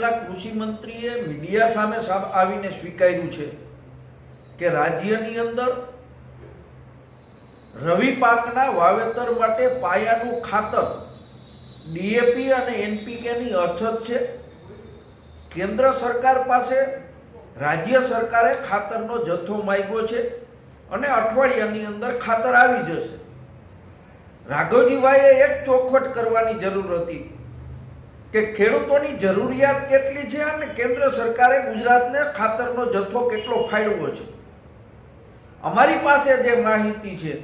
રાજ્યના કૃષિ મંત્રીએ મીડિયા સામે આવીને સ્વીકાર્યું છે કે રાજ્યની અંદર રવિ પાકના વાવેતર માટે પાયાનું ખાતર ડીએપી અને એનપીકેની અછત છે। કેન્દ્ર સરકાર પાસે રાજ્ય સરકારે ખાતરનો જથ્થો માંગ્યો છે અને અઠવાડિયાની અંદર ખાતર આવી જશે। રાઘવજીભાઈએ એક ચોખવટ કરવાની જરૂર હતી કે ખેડૂતોની જરૂરિયાત કેટલી છે અને કેન્દ્ર સરકારે ગુજરાતને ખાતરનો જથ્થો કેટલો ફાળવ્યો છે। અમારી પાસે જે માહિતી છે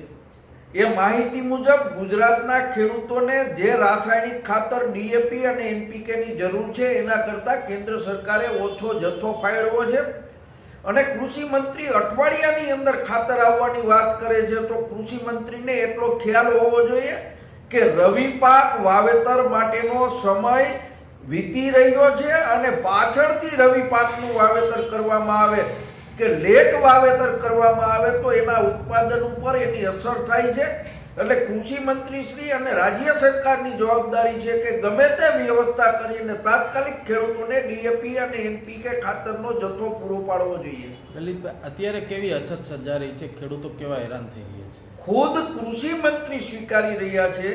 એ માહિતી મુજબ ગુજરાતના ખેડૂતોને જે રાસાયણિક ખાતર ડીએપી અને એનપીકેની જરૂર છે એના કરતાં કેન્દ્ર સરકારે ઓછો જથ્થો ફાળવ્યો છે અને કૃષિ મંત્રી અઠવાડિયાની અંદર ખાતર આવવાની વાત કરે છે તો કૃષિ મંત્રીને એટલો ખ્યાલ હોવો જોઈએ કે રવિ પાક વાવેતર માટેનો સમય વીતી રહ્યો છે અને પાછળથી રવિ પાકનું વાવેતર કરવામાં આવે કે લેટ વાવેતર કરવામાં આવે તો એના ઉત્પાદન ઉપર એની અસર થાય છે। એટલે કૃષિ મંત્રી શ્રી અને રાજ્ય સરકારની જવાબદારી છે કે ગમે તે વ્યવસ્થા કરીને તાત્કાલિક ખેડૂતોને ડીએપી અને એનપીકે ખાતરનો જથ્થો પૂરો પાડવો જોઈએ। લલિતભાઈ, અત્યારે કેવી અછત સર્જાઈ રહી છે? ખેડૂતો કેવા હેરાન થઈ રહ્યા છે? ખુદ કૃષિ મંત્રી સ્વીકારી રહ્યા છે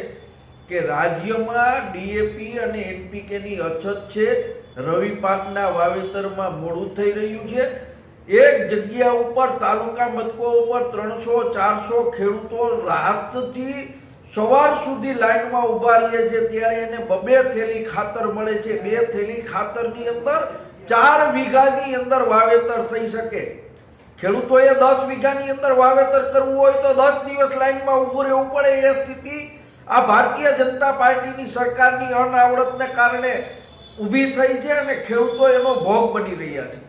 કે રાજ્યમાં ડીએપી અને એનપીકેની અછત છે। રવિ પાકના વાવેતરમાં મોડું થઈ રહ્યું છે। એક જગ્યા ઉપર તાલુકા મથકો ઉપર 300-400 ખેડૂતો રાતથી સવાર સુધી લાઈનમાં ઊભા રહે છે ત્યારે એને 2 થેલી ખાતર મળે છે। 2 થેલી ખાતરની અંદર 4 વીઘાની અંદર વાવેતર થઈ શકે। ખેડૂતોએ 10 વીઘાની અંદર વાવેતર કરવું હોય તો 10 દિવસ લાઈનમાં ઊભું રહેવું પડે। એ સ્થિતિ આ ભારતીય જનતા પાર્ટીની સરકારની અનાવડતને કારણે ઊભી થઈ છે અને ખેડૂતો એનો ભોગ બની રહ્યા છે।